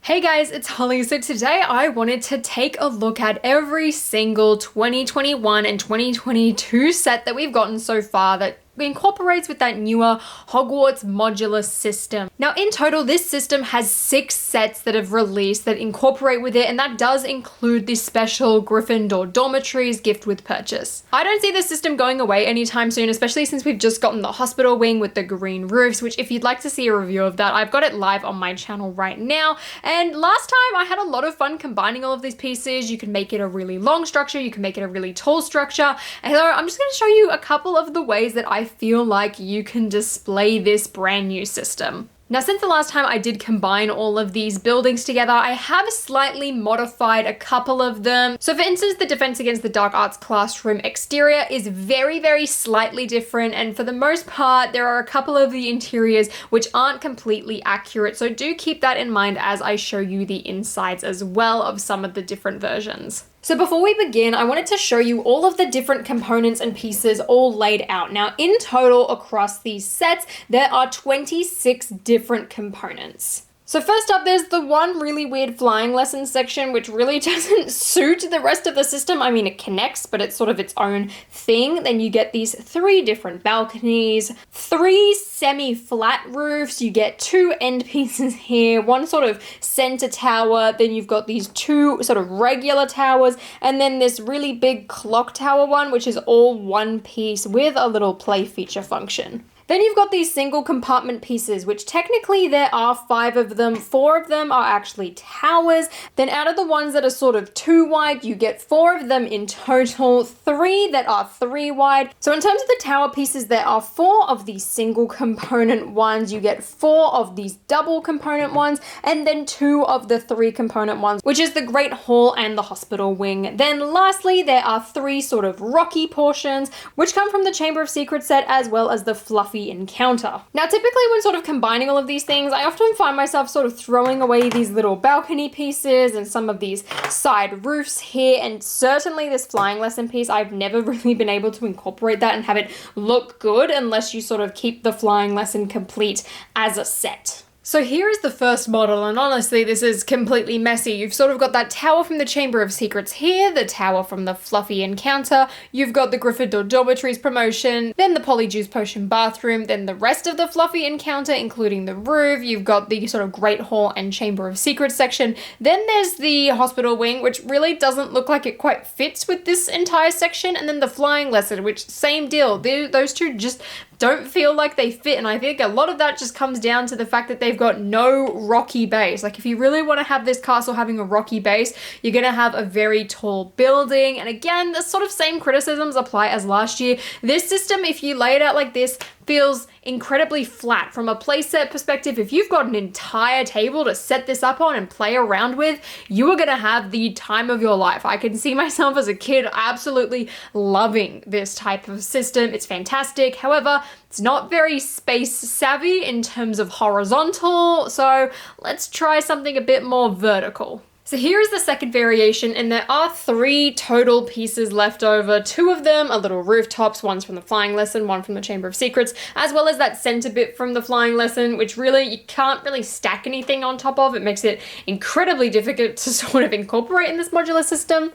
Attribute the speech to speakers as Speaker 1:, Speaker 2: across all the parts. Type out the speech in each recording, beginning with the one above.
Speaker 1: Hey guys, it's Holly. So today I wanted to take a look at every single 2021 and 2022 set that we've gotten so far that incorporates with that newer Hogwarts modular system. Now in total, this system has 6 sets that have released that incorporate with it, and that does include the special Gryffindor dormitories gift with purchase. I don't see this system going away anytime soon, especially since we've just gotten the hospital wing with the green roofs, which if you'd like to see a review of that, I've got it live on my channel right now. And last time I had a lot of fun combining all of these pieces. You can make it a really long structure, you can make it a really tall structure. And so I'm just going to show you a couple of the ways that I feel like you can display this brand new system. Now, since the last time I did combine all of these buildings together, I have slightly modified a couple of them. So for instance, the Defense Against the Dark Arts classroom exterior is very slightly different, and for the most part, there are a couple of the interiors which aren't completely accurate, so do keep that in mind as I show you the insides as well of some of the different versions. So before we begin, I wanted to show you all of the different components and pieces all laid out. Now, in total across these sets, there are 26 different components. So first up, there's the one really weird flying lesson section, which really doesn't suit the rest of the system. I mean, it connects, but it's sort of its own thing. Then you get these 3 different balconies, 3 semi-flat roofs. You get 2 end pieces here, 1 sort of center tower. Then you've got these 2 sort of regular towers, and then this really big clock tower one, which is all one piece with a little play feature function. Then you've got these single compartment pieces, which technically there are 5 of them. 4 of them are actually towers. Then out of the ones that are sort of 2 wide, you get 4 of them in total, 3 that are 3 wide. So in terms of the tower pieces, there are 4 of these single component ones. You get 4 of these double component ones, and then 2 of the 3 component ones, which is the Great Hall and the hospital wing. Then lastly, there are 3 sort of rocky portions, which come from the Chamber of Secrets set, as well as the fluffy encounter. Now, typically when sort of combining all of these things, I often find myself sort of throwing away these little balcony pieces and some of these side roofs here, and certainly this flying lesson piece, I've never really been able to incorporate that and have it look good unless you sort of keep the flying lesson complete as a set. So here is the first model, and honestly, this is completely messy. You've sort of got that tower from the Chamber of Secrets here, the tower from the fluffy encounter, you've got the Gryffindor dormitories promotion, then the Polyjuice potion bathroom, then the rest of the fluffy encounter, including the roof, you've got the sort of Great Hall and Chamber of Secrets section, then there's the hospital wing, which really doesn't look like it quite fits with this entire section, and then the flying lesson, which same deal, those two just don't feel like they fit, and I think a lot of that just comes down to the fact that they've got no rocky base. Like, if you really want to have this castle having a rocky base, you're going to have a very tall building, and again, the sort of same criticisms apply as last year. This system, if you lay it out like this, feels incredibly flat. From a playset perspective, if you've got an entire table to set this up on and play around with, you are gonna have the time of your life. I can see myself as a kid absolutely loving this type of system. It's fantastic. However, it's not very space savvy in terms of horizontal, so let's try something a bit more vertical. So here is the second variation, and there are 3 total pieces left over. 2 of them are little rooftops, one's from the flying lesson, one from the Chamber of Secrets, as well as that center bit from the flying lesson, which really, you can't really stack anything on top of. It makes it incredibly difficult to sort of incorporate in this modular system.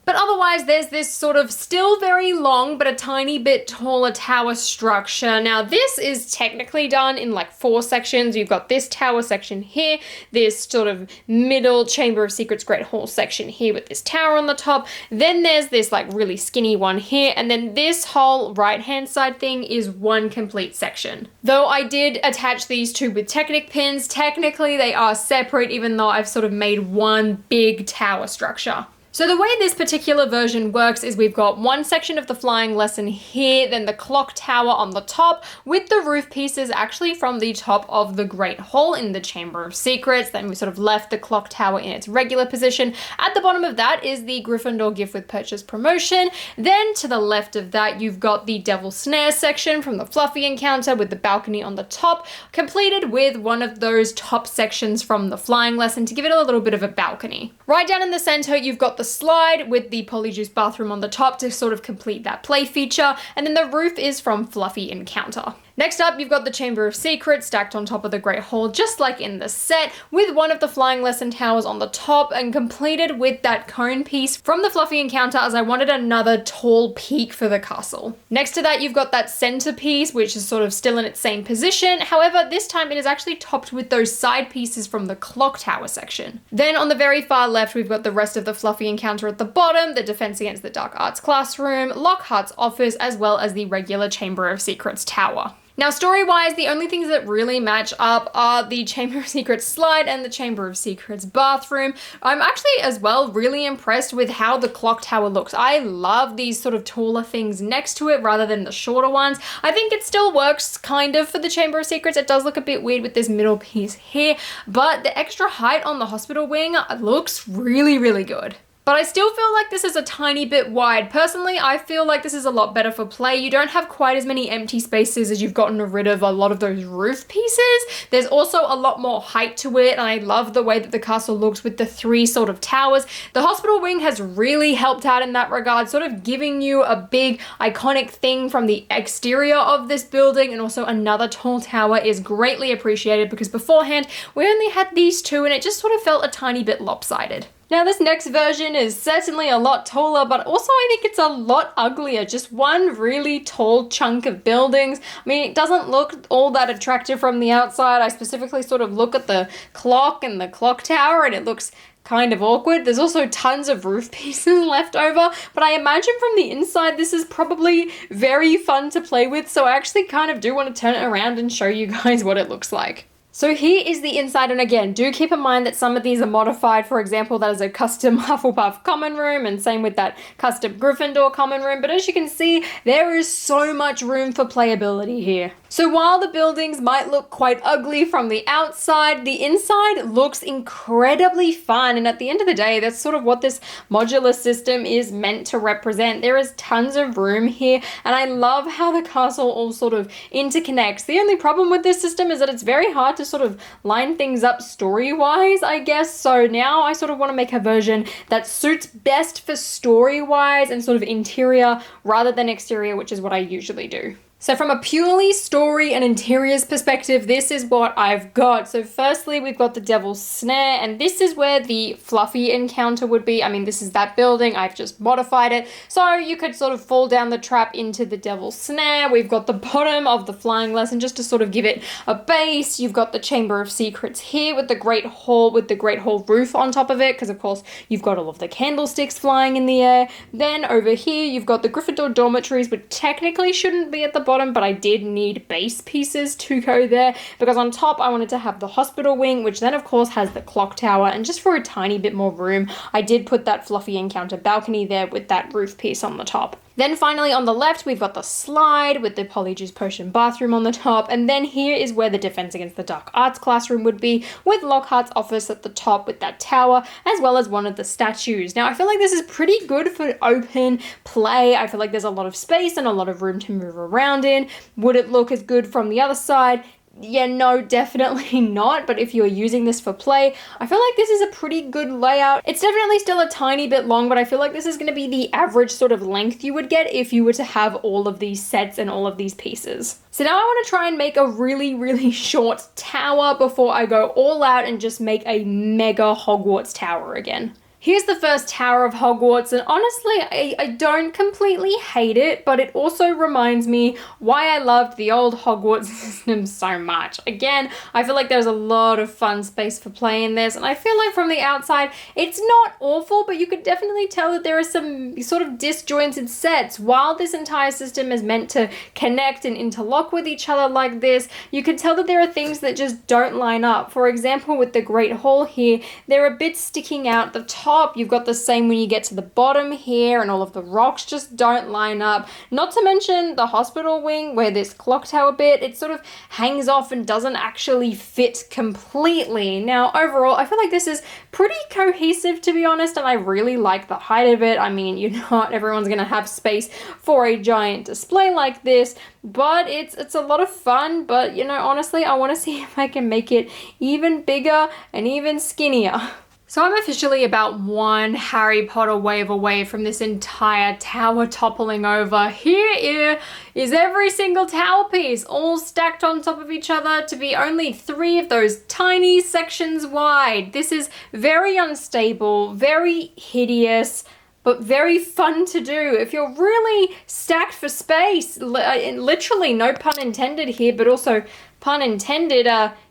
Speaker 1: But otherwise, there's this sort of still very long, but a tiny bit taller tower structure. Now, this is technically done in like 4 sections. You've got this tower section here, this sort of middle Chamber of Secrets Great Hall section here with this tower on the top. Then there's this like really skinny one here. And then this whole right-hand side thing is one complete section. Though I did attach these 2 with Technic pins, technically they are separate, even though I've sort of made one big tower structure. So the way this particular version works is we've got one section of the flying lesson here, then the clock tower on the top with the roof pieces actually from the top of the Great Hall in the Chamber of Secrets. Then we sort of left the clock tower in its regular position. At the bottom of that is the Gryffindor gift with purchase promotion. Then to the left of that, you've got the Devil Snare section from the fluffy encounter with the balcony on the top, completed with one of those top sections from the flying lesson to give it a little bit of a balcony. Right down in the center, you've got the slide with the Polyjuice bathroom on the top to sort of complete that play feature, and then the roof is from Fluffy Encounter. Next up, you've got the Chamber of Secrets stacked on top of the Great Hall, just like in the set, with one of the flying lesson towers on the top and completed with that cone piece from the Fluffy encounter, as I wanted another tall peak for the castle. Next to that, you've got that centerpiece, which is sort of still in its same position. However, this time it is actually topped with those side pieces from the clock tower section. Then on the very far left, we've got the rest of the Fluffy encounter at the bottom, the Defense Against the Dark Arts classroom, Lockhart's office, as well as the regular Chamber of Secrets tower. Now, story-wise, the only things that really match up are the Chamber of Secrets slide and the Chamber of Secrets bathroom. I'm actually, as well, really impressed with how the clock tower looks. I love these sort of taller things next to it rather than the shorter ones. I think it still works, kind of, for the Chamber of Secrets. It does look a bit weird with this middle piece here, but the extra height on the hospital wing looks really, really good. But I still feel like this is a tiny bit wide. Personally, I feel like this is a lot better for play. You don't have quite as many empty spaces as you've gotten rid of a lot of those roof pieces. There's also a lot more height to it, and I love the way that the castle looks with the three sort of towers. The hospital wing has really helped out in that regard, sort of giving you a big iconic thing from the exterior of this building, and also another tall tower is greatly appreciated because beforehand we only had these two and it just sort of felt a tiny bit lopsided. Now, this next version is certainly a lot taller, but also I think it's a lot uglier. Just one really tall chunk of buildings. I mean, it doesn't look all that attractive from the outside. I specifically sort of look at the clock and the clock tower and it looks kind of awkward. There's also tons of roof pieces left over, but I imagine from the inside this is probably very fun to play with, so I actually kind of do want to turn it around and show you guys what it looks like. So here is the inside, and again, do keep in mind that some of these are modified. For example, that is a custom Hufflepuff common room, and same with that custom Gryffindor common room, but as you can see, there is so much room for playability here. So while the buildings might look quite ugly from the outside, the inside looks incredibly fun, and at the end of the day, that's sort of what this modular system is meant to represent. There is tons of room here, and I love how the castle all sort of interconnects. The only problem with this system is that it's very hard to sort of line things up story-wise, I guess. So now I sort of want to make a version that suits best for story-wise and sort of interior rather than exterior, which is what I usually do. So from a purely story and interiors perspective, this is what I've got. So firstly, we've got the Devil's Snare, and this is where the Fluffy encounter would be. I mean, this is that building. I've just modified it. So you could sort of fall down the trap into the Devil's Snare. We've got the bottom of the flying lesson just to sort of give it a base. You've got the Chamber of Secrets here with the Great Hall, with the Great Hall roof on top of it, because of course you've got all of the candlesticks flying in the air. Then over here, you've got the Gryffindor dormitories, which technically shouldn't be at the bottom, but I did need base pieces to go there because on top I wanted to have the hospital wing, which then of course has the clock tower, and just for a tiny bit more room I did put that Fluffy encounter balcony there with that roof piece on the top. Then finally on the left, we've got the slide with the Polyjuice Potion bathroom on the top, and then here is where the Defense Against the Dark Arts classroom would be, with Lockhart's office at the top with that tower, as well as one of the statues. Now I feel like this is pretty good for open play. I feel like there's a lot of space and a lot of room to move around in. Would it look as good from the other side? Yeah, no, definitely not. But if you're using this for play, I feel like this is a pretty good layout. It's definitely still a tiny bit long, but I feel like this is going to be the average sort of length you would get if you were to have all of these sets and all of these pieces. So now I want to try and make a really, really short tower before I go all out and just make a mega Hogwarts tower again. Here's the first Tower of Hogwarts, and honestly, I don't completely hate it, but it also reminds me why I loved the old Hogwarts system so much. Again, I feel like there's a lot of fun space for play in this, and I feel like from the outside, it's not awful, but you could definitely tell that there are some sort of disjointed sets. While this entire system is meant to connect and interlock with each other like this, you can tell that there are things that just don't line up. For example, with the Great Hall here, there are bits sticking out the top. You've got the same when you get to the bottom here, and all of the rocks just don't line up. Not to mention the hospital wing where this clock tower bit, it sort of hangs off and doesn't actually fit completely. Now overall, I feel like this is pretty cohesive, to be honest, and I really like the height of it. I mean, not everyone's gonna have space for a giant display like this, but it's a lot of fun. But honestly, I want to see if I can make it even bigger and even skinnier. So I'm officially about one Harry Potter wave away from this entire tower toppling over. Here is every single tower piece all stacked on top of each other to be only 3 of those tiny sections wide. This is very unstable, very hideous, but very fun to do. If you're really stacked for space, literally no pun intended here, but also pun intended,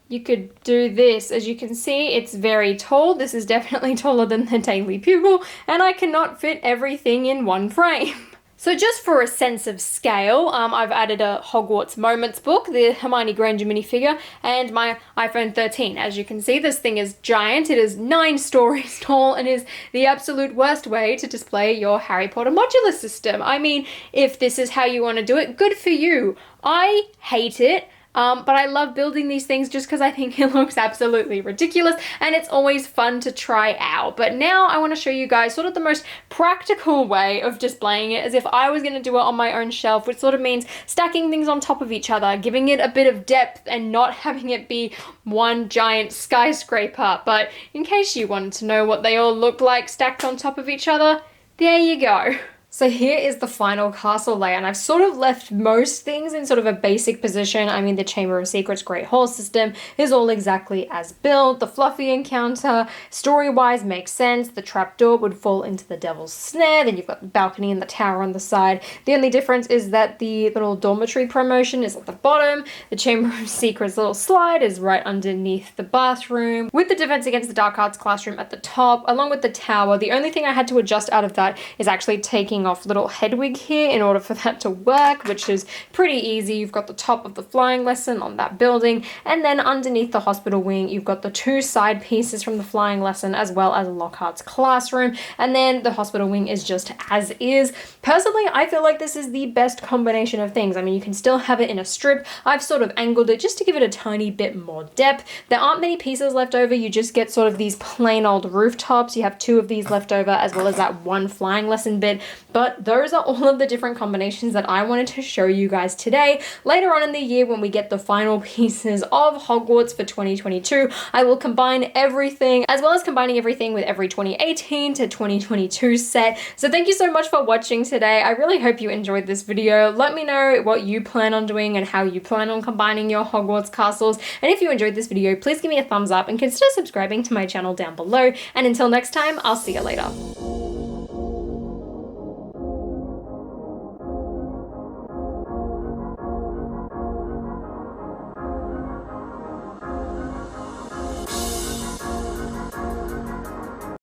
Speaker 1: you could do this. As you can see, it's very tall. This is definitely taller than the Daily Bugle, and I cannot fit everything in one frame. So just for a sense of scale, I've added a Hogwarts Moments book, the Hermione Granger minifigure, and my iPhone 13. As you can see, this thing is giant. It is 9 stories tall and is the absolute worst way to display your Harry Potter modular system. I mean, if this is how you want to do it, good for you. I hate it. But I love building these things just because I think it looks absolutely ridiculous and it's always fun to try out. But now I want to show you guys sort of the most practical way of displaying it, as if I was going to do it on my own shelf, which sort of means stacking things on top of each other, giving it a bit of depth and not having it be one giant skyscraper. But in case you wanted to know what they all look like stacked on top of each other, there you go. So here is the final castle layout, and I've sort of left most things in sort of a basic position. I mean, the Chamber of Secrets Great Hall system is all exactly as built. The Fluffy encounter, story-wise, makes sense. The trapdoor would fall into the Devil's Snare. Then you've got the balcony and the tower on the side. The only difference is that the little dormitory promotion is at the bottom. The Chamber of Secrets little slide is right underneath the bathroom, with the Defense Against the Dark Arts classroom at the top, along with the tower. The only thing I had to adjust out of that is actually taking off little Hedwig here in order for that to work, which is pretty easy. You've got the top of the flying lesson on that building, and then underneath the hospital wing you've got the 2 side pieces from the flying lesson as well as Lockhart's classroom, and then the hospital wing is just as is. Personally, I feel like this is the best combination of things. I mean, you can still have it in a strip. I've sort of angled it just to give it a tiny bit more depth. There aren't many pieces left over. You just get sort of these plain old rooftops. You have 2 of these left over, as well as that 1 flying lesson bit. But those are all of the different combinations that I wanted to show you guys today. Later on in the year, when we get the final pieces of Hogwarts for 2022, I will combine everything, as well as combining everything with every 2018 to 2022 set. So thank you so much for watching today. I really hope you enjoyed this video. Let me know what you plan on doing and how you plan on combining your Hogwarts castles. And if you enjoyed this video, please give me a thumbs up and consider subscribing to my channel down below. And until next time, I'll see you later.